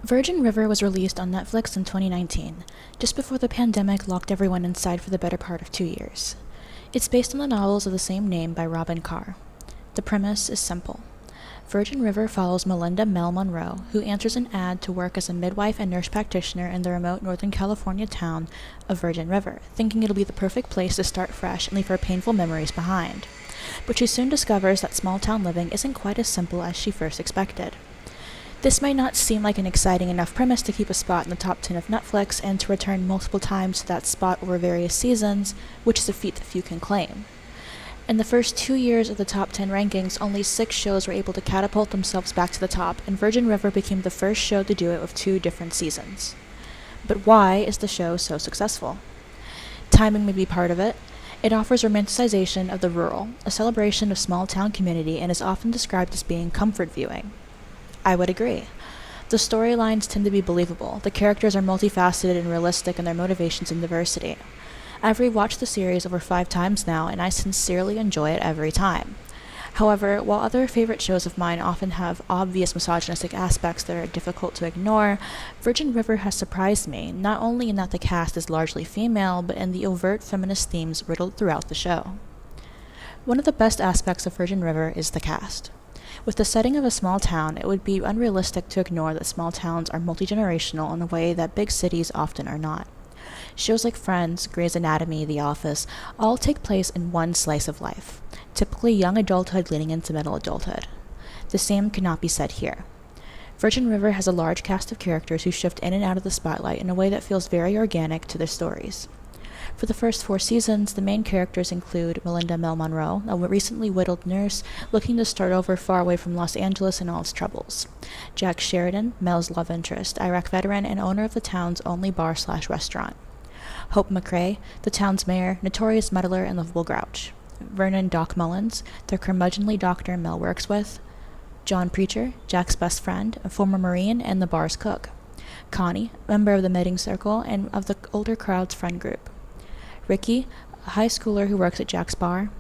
Virgin River was released on Netflix in 2019, just before the pandemic locked everyone inside for the better part of 2 years. It's based on the novels of the same name by Robin Carr. The premise is simple. Virgin River follows Melinda Mel Monroe, who answers an ad to work as a midwife and nurse practitioner in the remote Northern California town of Virgin River, thinking it'll be the perfect place to start fresh and leave her painful memories behind. But she soon discovers that small town living isn't quite as simple as she first expected. This might not seem like an exciting enough premise to keep a spot in the top 10 of Netflix and to return multiple times to that spot over various seasons, which is a feat that few can claim. In the first 2 years of the top 10 rankings, only 6 shows were able to catapult themselves back to the top, and Virgin River became the first show to do it with 2 different seasons. But why is the show so successful? Timing may be part of it. It offers romanticization of the rural, a celebration of small town community, and is often described as being comfort viewing. I would agree. The storylines tend to be believable. The characters are multifaceted and realistic in their motivations and diversity. I've rewatched the series over 5 times now, and I sincerely enjoy it every time. However, while other favorite shows of mine often have obvious misogynistic aspects that are difficult to ignore, Virgin River has surprised me, not only in that the cast is largely female, but in the overt feminist themes riddled throughout the show. One of the best aspects of Virgin River is the cast. With the setting of a small town, it would be unrealistic to ignore that small towns are multi-generational in a way that big cities often are not. Shows like Friends, Grey's Anatomy, The Office all take place in one slice of life, typically young adulthood leading into middle adulthood. The same cannot be said here. Virgin River has a large cast of characters who shift in and out of the spotlight in a way that feels very organic to their stories. For the first 4 seasons, the main characters include Melinda Mel Monroe, a recently widowed nurse looking to start over far away from Los Angeles and all its troubles. Jack Sheridan, Mel's love interest, Iraq veteran and owner of the town's only bar/restaurant. Hope McCrae, the town's mayor, notorious meddler and lovable grouch. Vernon Doc Mullins, the curmudgeonly doctor Mel works with. John Preacher, Jack's best friend, a former Marine and the bar's cook. Connie, member of the knitting circle and of the older crowd's friend group. Ricky, a high schooler who works at Jack's bar.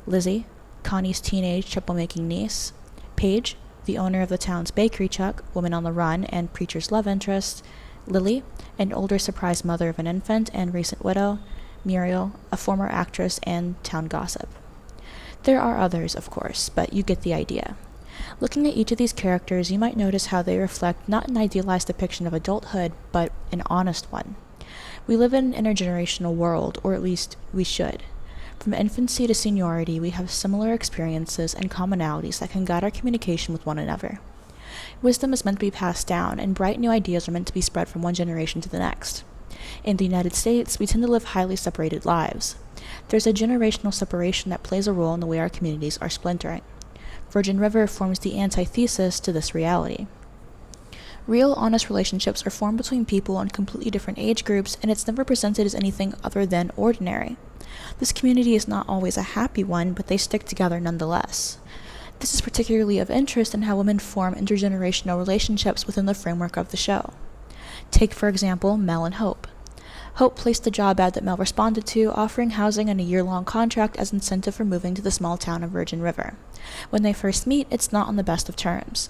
Lizzie, Connie's teenage troublemaking niece. Paige, the owner of the town's bakery truck, woman on the run, and Preacher's love interest. Lily, an older surprised mother of an infant and recent widow. Muriel, a former actress and town gossip. There are others, of course, but you get the idea. Looking at each of these characters, you might notice how they reflect not an idealized depiction of adulthood, but an honest one. We live in an intergenerational world, or at least we should. From infancy to seniority, we have similar experiences and commonalities that can guide our communication with one another. Wisdom is meant to be passed down, and bright new ideas are meant to be spread from one generation to the next. In the United States, we tend to live highly separated lives. There's a generational separation that plays a role in the way our communities are splintering. Virgin River forms the antithesis to this reality. Real, honest relationships are formed between people in completely different age groups, and it's never presented as anything other than ordinary. This community is not always a happy one, but they stick together nonetheless. This is particularly of interest in how women form intergenerational relationships within the framework of the show. Take, for example, Mel and Hope. Hope placed a job ad that Mel responded to, offering housing and a year-long contract as incentive for moving to the small town of Virgin River. When they first meet, it's not on the best of terms.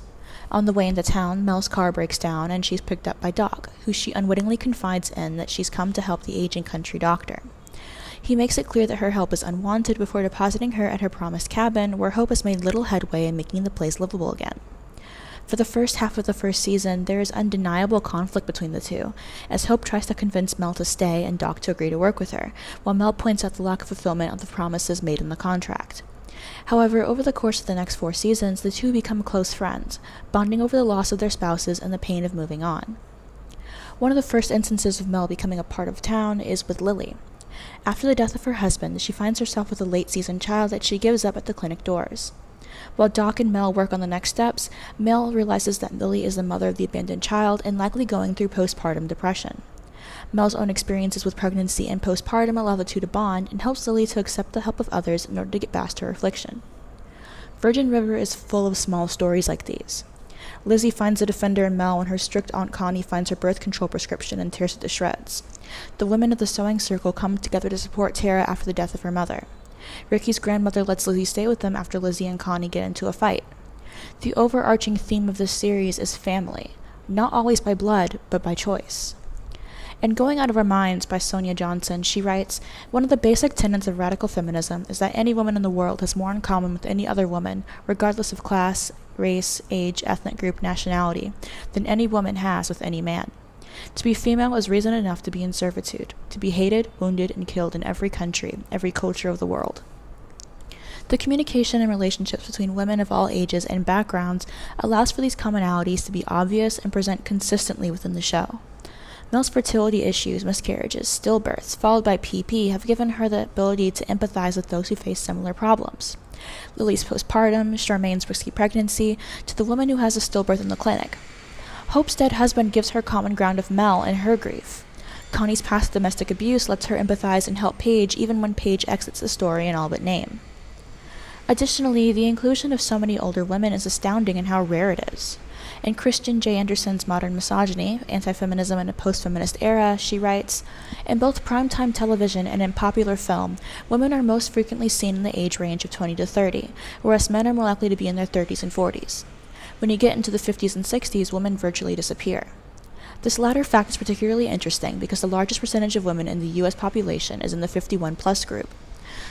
On the way into town, Mel's car breaks down and she's picked up by Doc, who she unwittingly confides in that she's come to help the aging country doctor. He makes it clear that her help is unwanted before depositing her at her promised cabin, where Hope has made little headway in making the place livable again. For the first half of the first season, there is undeniable conflict between the two, as Hope tries to convince Mel to stay and Doc to agree to work with her, while Mel points out the lack of fulfillment of the promises made in the contract. However, over the course of the next 4 seasons, the two become close friends, bonding over the loss of their spouses and the pain of moving on. One of the first instances of Mel becoming a part of town is with Lily. After the death of her husband, she finds herself with a late-season child that she gives up at the clinic doors. While Doc and Mel work on the next steps, Mel realizes that Lily is the mother of the abandoned child and likely going through postpartum depression. Mel's own experiences with pregnancy and postpartum allow the two to bond and helps Lily to accept the help of others in order to get past her affliction. Virgin River is full of small stories like these. Lizzie finds a defender in Mel when her strict Aunt Connie finds her birth control prescription and tears it to shreds. The women of the sewing circle come together to support Tara after the death of her mother. Ricky's grandmother lets Lizzie stay with them after Lizzie and Connie get into a fight. The overarching theme of this series is family, not always by blood, but by choice. In Going Out of Our Minds by Sonia Johnson, she writes, "One of the basic tenets of radical feminism is that any woman in the world has more in common with any other woman, regardless of class, race, age, ethnic group, nationality, than any woman has with any man. To be female is reason enough to be in servitude, to be hated, wounded, and killed in every country, every culture of the world." The communication and relationships between women of all ages and backgrounds allows for these commonalities to be obvious and present consistently within the show. Mel's fertility issues, miscarriages, stillbirths, followed by PP, have given her the ability to empathize with those who face similar problems. Lily's postpartum, Charmaine's risky pregnancy, to the woman who has a stillbirth in the clinic. Hope's dead husband gives her common ground of Mel and her grief. Connie's past domestic abuse lets her empathize and help Paige even when Paige exits the story in all but name. Additionally, the inclusion of so many older women is astounding in how rare it is. In Christian J. Anderson's Modern Misogyny, Anti-Feminism in a Post-Feminist Era, she writes, "In both primetime television and in popular film, women are most frequently seen in the age range of 20 to 30, whereas men are more likely to be in their 30s and 40s. When you get into the 50s and 60s, women virtually disappear. This latter fact is particularly interesting because the largest percentage of women in the U.S. population is in the 51-plus group.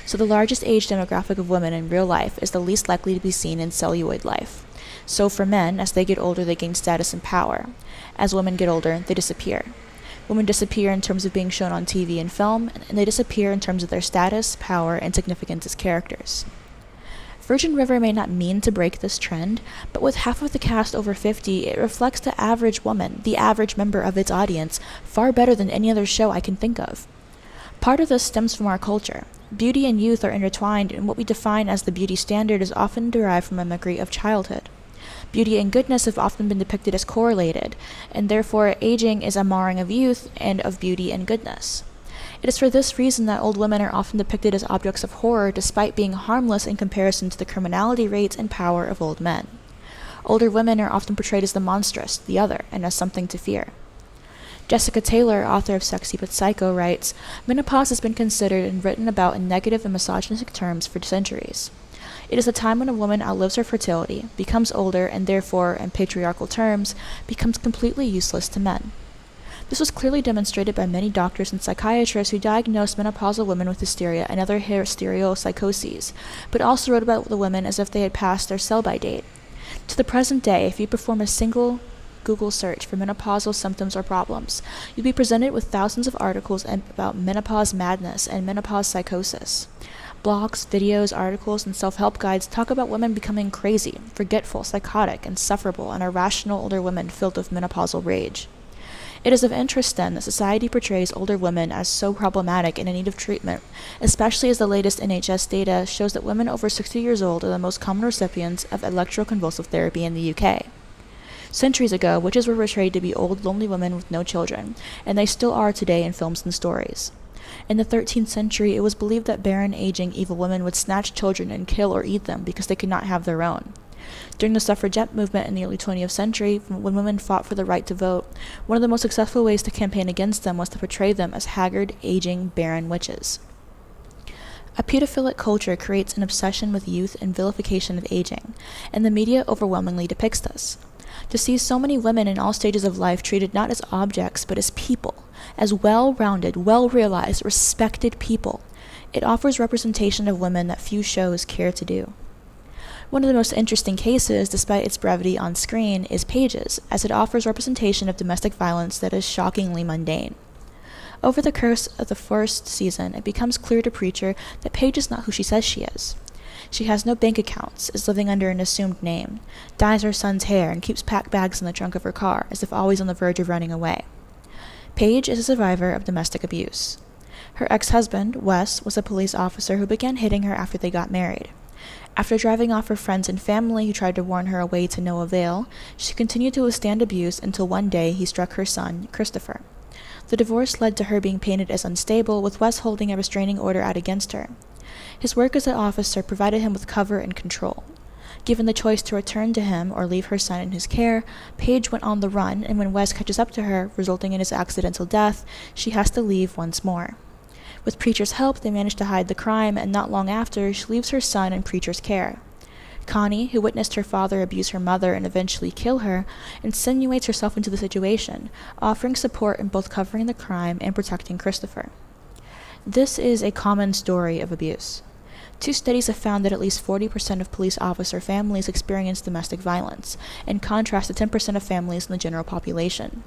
So the largest age demographic of women in real life is the least likely to be seen in celluloid life. So for men, as they get older, they gain status and power. As women get older, they disappear. Women disappear in terms of being shown on TV and film, and they disappear in terms of their status, power, and significance as characters. Virgin River may not mean to break this trend, but with half of the cast over 50, it reflects the average woman, the average member of its audience, far better than any other show I can think of. Part of this stems from our culture. Beauty and youth are intertwined, and what we define as the beauty standard is often derived from a memory of childhood. Beauty and goodness have often been depicted as correlated, and therefore aging is a marring of youth and of beauty and goodness. It is for this reason that old women are often depicted as objects of horror despite being harmless in comparison to the criminality rates and power of old men. Older women are often portrayed as the monstrous, the other, and as something to fear. Jessica Taylor, author of Sexy but Psycho, writes, "Menopause has been considered and written about in negative and misogynistic terms for centuries. It is a time when a woman outlives her fertility, becomes older, and therefore, in patriarchal terms, becomes completely useless to men. This was clearly demonstrated by many doctors and psychiatrists who diagnosed menopausal women with hysteria and other hysteriosychoses, but also wrote about the women as if they had passed their sell-by date. To the present day, if you perform a single Google search for menopausal symptoms or problems, you'll be presented with thousands of articles about menopause madness and menopause psychosis. Blogs, videos, articles, and self-help guides talk about women becoming crazy, forgetful, psychotic, insufferable, and irrational older women filled with menopausal rage. It is of interest, then, that society portrays older women as so problematic and in need of treatment, especially as the latest NHS data shows that women over 60 years old are the most common recipients of electroconvulsive therapy in the UK. Centuries ago, witches were portrayed to be old, lonely women with no children, and they still are today in films and stories. In the 13th century, it was believed that barren, aging, evil women would snatch children and kill or eat them because they could not have their own. During the suffragette movement in the early 20th century, when women fought for the right to vote, one of the most successful ways to campaign against them was to portray them as haggard, aging, barren witches. A pedophilic culture creates an obsession with youth and vilification of aging, and the media overwhelmingly depicts this. To see so many women in all stages of life treated not as objects, but as people, as well-rounded, well-realized, respected people, it offers representation of women that few shows care to do. One of the most interesting cases, despite its brevity on screen, is Paige's, as it offers representation of domestic violence that is shockingly mundane. Over the course of the first season, it becomes clear to Preacher that Paige is not who she says she is. She has no bank accounts, is living under an assumed name, dyes her son's hair, and keeps packed bags in the trunk of her car, as if always on the verge of running away. Paige is a survivor of domestic abuse. Her ex-husband, Wes, was a police officer who began hitting her after they got married. After driving off her friends and family who tried to warn her away to no avail, she continued to withstand abuse until one day he struck her son, Christopher. The divorce led to her being painted as unstable, with Wes holding a restraining order out against her. His work as an officer provided him with cover and control. Given the choice to return to him or leave her son in his care, Paige went on the run, and when Wes catches up to her, resulting in his accidental death, she has to leave once more. With Preacher's help, they manage to hide the crime, and not long after, she leaves her son in Preacher's care. Connie, who witnessed her father abuse her mother and eventually kill her, insinuates herself into the situation, offering support in both covering the crime and protecting Christopher. This is a common story of abuse. 2 studies have found that at least 40% of police officer families experience domestic violence, in contrast to 10% of families in the general population.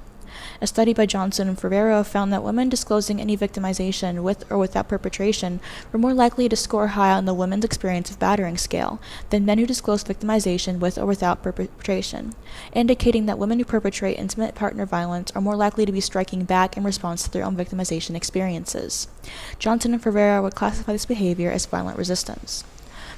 A study by Johnson and Ferrero found that women disclosing any victimization with or without perpetration were more likely to score high on the women's experience of battering scale than men who disclosed victimization with or without perpetration, indicating that women who perpetrate intimate partner violence are more likely to be striking back in response to their own victimization experiences. Johnson and Ferrero would classify this behavior as violent resistance.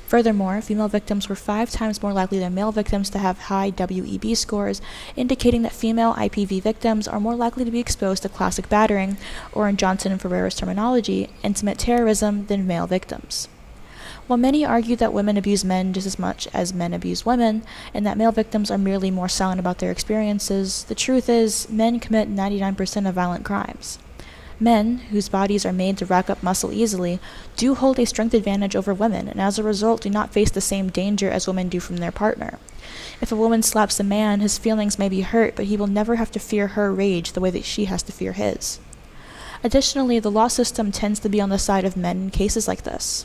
Furthermore, female victims were 5 times more likely than male victims to have high WEB scores, indicating that female IPV victims are more likely to be exposed to classic battering, or in Johnson and Ferrero's terminology, intimate terrorism, than male victims. While many argue that women abuse men just as much as men abuse women, and that male victims are merely more silent about their experiences, the truth is, men commit 99% of violent crimes. Men, whose bodies are made to rack up muscle easily, do hold a strength advantage over women, and as a result do not face the same danger as women do from their partner. If a woman slaps a man, his feelings may be hurt, but he will never have to fear her rage the way that she has to fear his. Additionally, the law system tends to be on the side of men in cases like this.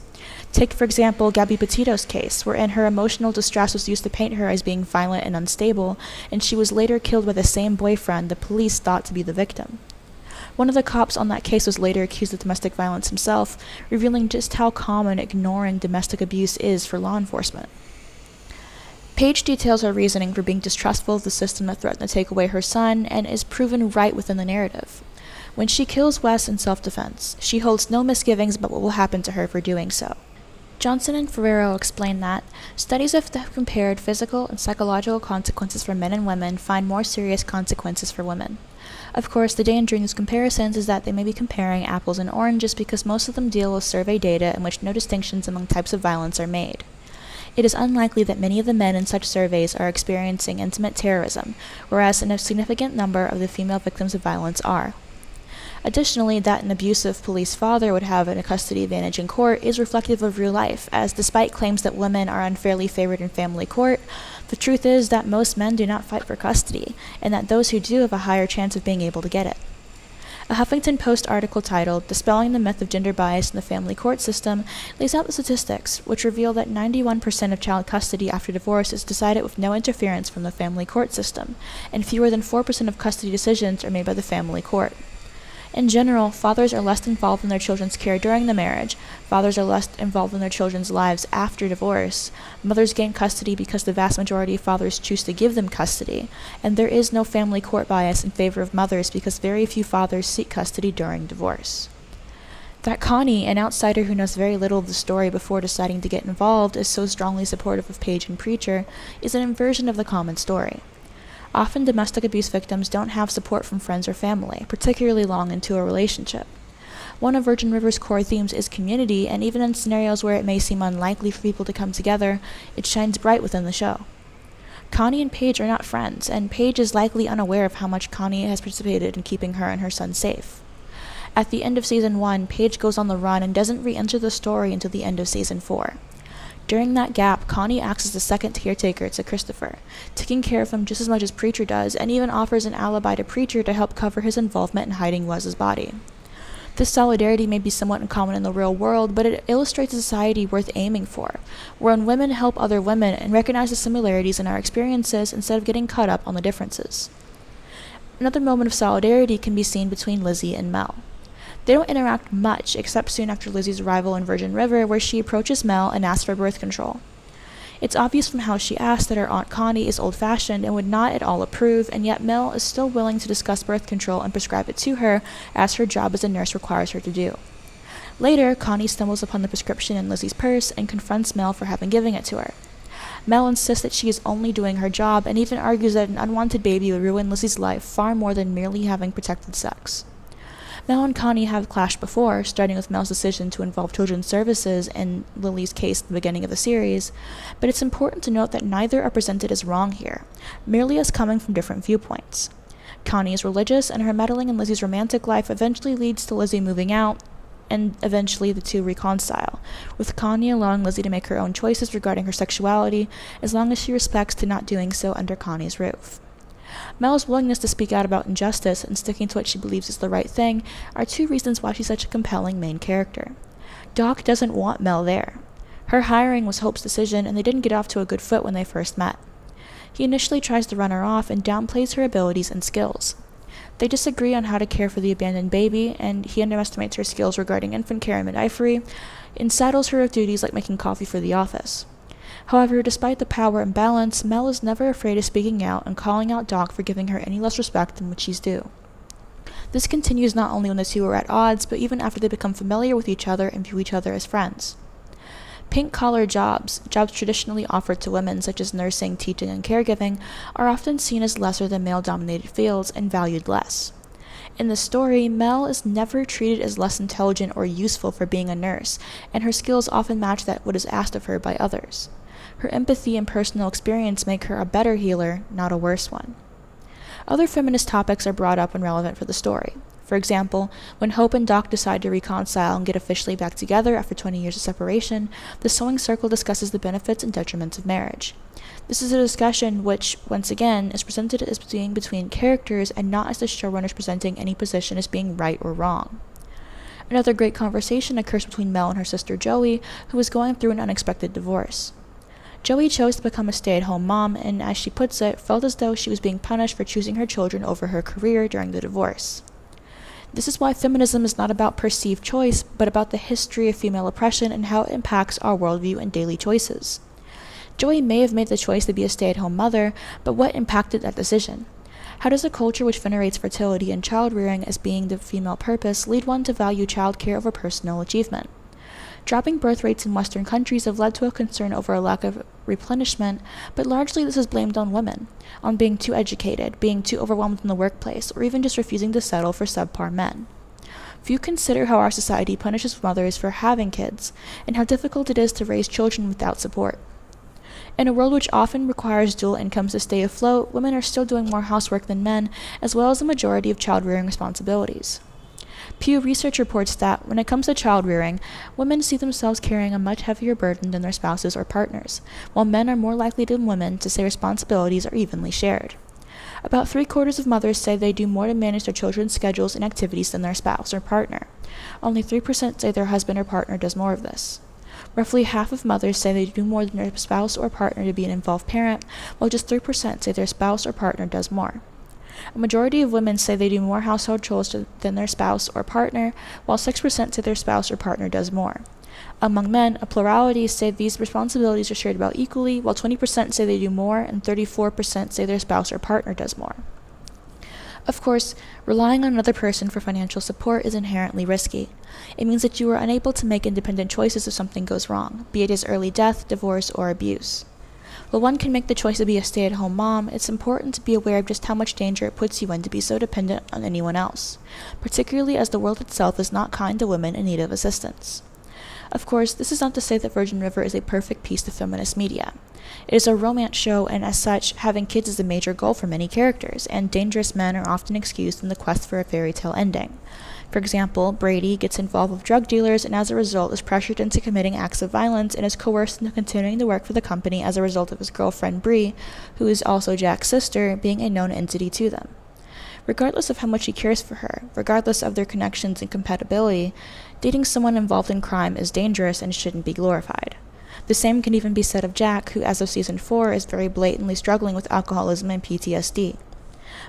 Take, for example, Gabby Petito's case, wherein her emotional distress was used to paint her as being violent and unstable, and she was later killed by the same boyfriend the police thought to be the victim. One of the cops on that case was later accused of domestic violence himself, revealing just how common ignoring domestic abuse is for law enforcement. Paige details her reasoning for being distrustful of the system that threatened to take away her son, and is proven right within the narrative. When she kills Wes in self-defense, she holds no misgivings about what will happen to her for doing so. Johnson and Ferrero explain that studies have compared physical and psychological consequences for men and women find more serious consequences for women. Of course, the danger in these comparisons is that they may be comparing apples and oranges because most of them deal with survey data in which no distinctions among types of violence are made. It is unlikely that many of the men in such surveys are experiencing intimate terrorism, whereas a significant number of the female victims of violence are. Additionally, that an abusive police father would have a custody advantage in court is reflective of real life, as despite claims that women are unfairly favored in family court, the truth is that most men do not fight for custody, and that those who do have a higher chance of being able to get it. A Huffington Post article titled "Dispelling the Myth of Gender Bias in the Family Court System" lays out the statistics, which reveal that 91% of child custody after divorce is decided with no interference from the family court system, and fewer than 4% of custody decisions are made by the family court. In general, fathers are less involved in their children's care during the marriage, fathers are less involved in their children's lives after divorce, mothers gain custody because the vast majority of fathers choose to give them custody, and there is no family court bias in favor of mothers because very few fathers seek custody during divorce. That Connie, an outsider who knows very little of the story before deciding to get involved, is so strongly supportive of Paige and Preacher is an inversion of the common story. Often domestic abuse victims don't have support from friends or family, particularly long into a relationship. One of Virgin River's core themes is community, and even in scenarios where it may seem unlikely for people to come together, it shines bright within the show. Connie and Paige are not friends, and Paige is likely unaware of how much Connie has participated in keeping her and her son safe. At the end of Season 1, Paige goes on the run and doesn't re-enter the story until the end of Season 4. During that gap, Connie acts as the second caretaker to Christopher, taking care of him just as much as Preacher does, and even offers an alibi to Preacher to help cover his involvement in hiding Wes's body. This solidarity may be somewhat uncommon in the real world, but it illustrates a society worth aiming for, wherein women help other women and recognize the similarities in our experiences instead of getting caught up on the differences. Another moment of solidarity can be seen between Lizzie and Mel. They don't interact much, except soon after Lizzie's arrival in Virgin River, where she approaches Mel and asks for birth control. It's obvious from how she asks that her Aunt Connie is old-fashioned and would not at all approve, and yet Mel is still willing to discuss birth control and prescribe it to her, as her job as a nurse requires her to do. Later, Connie stumbles upon the prescription in Lizzie's purse and confronts Mel for having given it to her. Mel insists that she is only doing her job, and even argues that an unwanted baby would ruin Lizzie's life far more than merely having protected sex. Mel and Connie have clashed before, starting with Mel's decision to involve children's services in Lily's case at the beginning of the series, but it's important to note that neither are presented as wrong here, merely as coming from different viewpoints. Connie is religious, and her meddling in Lizzie's romantic life eventually leads to Lizzie moving out, and eventually the two reconcile, with Connie allowing Lizzie to make her own choices regarding her sexuality, as long as she respects to not doing so under Connie's roof. Mel's willingness to speak out about injustice and sticking to what she believes is the right thing are two reasons why she's such a compelling main character. Doc doesn't want Mel there. Her hiring was Hope's decision, and they didn't get off to a good foot when they first met. He initially tries to run her off and downplays her abilities and skills. They disagree on how to care for the abandoned baby, and he underestimates her skills regarding infant care and midwifery, and saddles her with duties like making coffee for the office. However, despite the power imbalance, Mel is never afraid of speaking out and calling out Doc for giving her any less respect than what she's due. This continues not only when the two are at odds, but even after they become familiar with each other and view each other as friends. Pink-collar jobs traditionally offered to women such as nursing, teaching, and caregiving, are often seen as lesser than male-dominated fields and valued less. In the story, Mel is never treated as less intelligent or useful for being a nurse, and her skills often match what is asked of her by others. Her empathy and personal experience make her a better healer, not a worse one. Other feminist topics are brought up when relevant for the story. For example, when Hope and Doc decide to reconcile and get officially back together after 20 years of separation, the sewing circle discusses the benefits and detriments of marriage. This is a discussion which, once again, is presented as being between characters and not as the showrunners presenting any position as being right or wrong. Another great conversation occurs between Mel and her sister Joey, who is going through an unexpected divorce. Joey chose to become a stay-at-home mom and, as she puts it, felt as though she was being punished for choosing her children over her career during the divorce. This is why feminism is not about perceived choice, but about the history of female oppression and how it impacts our worldview and daily choices. Joey may have made the choice to be a stay-at-home mother, but what impacted that decision? How does a culture which venerates fertility and child-rearing as being the female purpose lead one to value childcare over personal achievement? Dropping birth rates in Western countries have led to a concern over a lack of replenishment, but largely this is blamed on women, on being too educated, being too overwhelmed in the workplace, or even just refusing to settle for subpar men. Few consider how our society punishes mothers for having kids, and how difficult it is to raise children without support. In a world which often requires dual incomes to stay afloat, women are still doing more housework than men, as well as the majority of child-rearing responsibilities. Pew Research reports that, when it comes to child-rearing, women see themselves carrying a much heavier burden than their spouses or partners, while men are more likely than women to say responsibilities are evenly shared. About 3/4 of mothers say they do more to manage their children's schedules and activities than their spouse or partner. Only 3% say their husband or partner does more of this. Roughly half of mothers say they do more than their spouse or partner to be an involved parent, while just 3% say their spouse or partner does more. A majority of women say they do more household chores than their spouse or partner, while 6% say their spouse or partner does more. Among men, a plurality say these responsibilities are shared about equally, while 20% say they do more and 34% say their spouse or partner does more. Of course, relying on another person for financial support is inherently risky. It means that you are unable to make independent choices if something goes wrong, be it as early death, divorce, or abuse. While one can make the choice to be a stay-at-home mom, it's important to be aware of just how much danger it puts you in to be so dependent on anyone else, particularly as the world itself is not kind to women in need of assistance. Of course, this is not to say that Virgin River is a perfect piece of feminist media. It is a romance show, and as such, having kids is a major goal for many characters, and dangerous men are often excused in the quest for a fairy tale ending. For example, Brady gets involved with drug dealers and as a result is pressured into committing acts of violence and is coerced into continuing to work for the company as a result of his girlfriend Bree, who is also Jack's sister, being a known entity to them. Regardless of how much he cares for her, regardless of their connections and compatibility, dating someone involved in crime is dangerous and shouldn't be glorified. The same can even be said of Jack, who as of season 4 is very blatantly struggling with alcoholism and PTSD.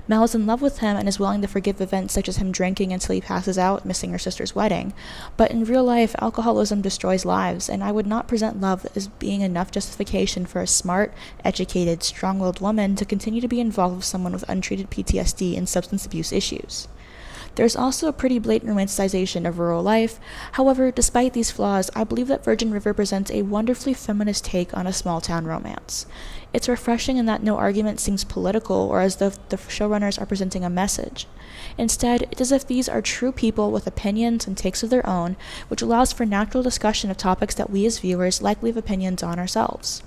Mel is in love with him and is willing to forgive events such as him drinking until he passes out, missing her sister's wedding. But in real life, alcoholism destroys lives, and I would not present love as being enough justification for a smart, educated, strong-willed woman to continue to be involved with someone with untreated PTSD and substance abuse issues. There's also a pretty blatant romanticization of rural life. However, despite these flaws, I believe that Virgin River presents a wonderfully feminist take on a small-town romance. It's refreshing in that no argument seems political or as though the showrunners are presenting a message. Instead, it's as if these are true people with opinions and takes of their own, which allows for natural discussion of topics that we as viewers likely have opinions on ourselves.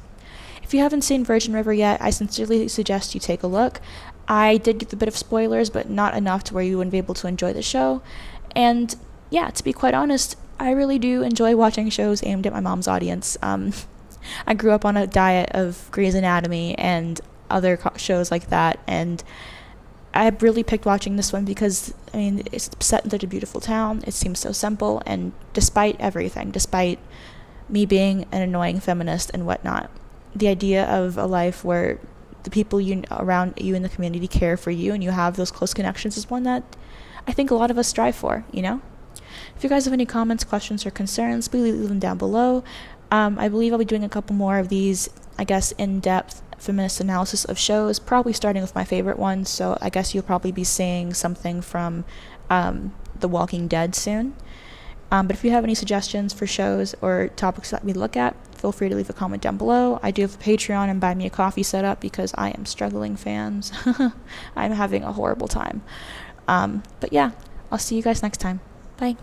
If you haven't seen Virgin River yet, I sincerely suggest you take a look. I did get a bit of spoilers, but not enough to where you wouldn't be able to enjoy the show. And yeah, to be quite honest, I really do enjoy watching shows aimed at my mom's audience. I grew up on a diet of Grey's Anatomy and other shows like that, and I really picked watching this one because, I mean, it's set in such a beautiful town. It seems so simple, and despite everything, despite me being an annoying feminist and whatnot, the idea of a life where the people around you in the community care for you and you have those close connections is one that I think a lot of us strive for, you know? If you guys have any comments, questions, or concerns, please leave them down below. I believe I'll be doing a couple more of these, I guess, in-depth feminist analysis of shows, probably starting with my favorite ones, so I guess you'll probably be seeing something from The Walking Dead soon. But if you have any suggestions for shows or topics that we look at, feel free to leave a comment down below. I do have a Patreon and Buy Me a Coffee set up because I am struggling, fans. I'm having a horrible time. But yeah, I'll see you guys next time. Bye.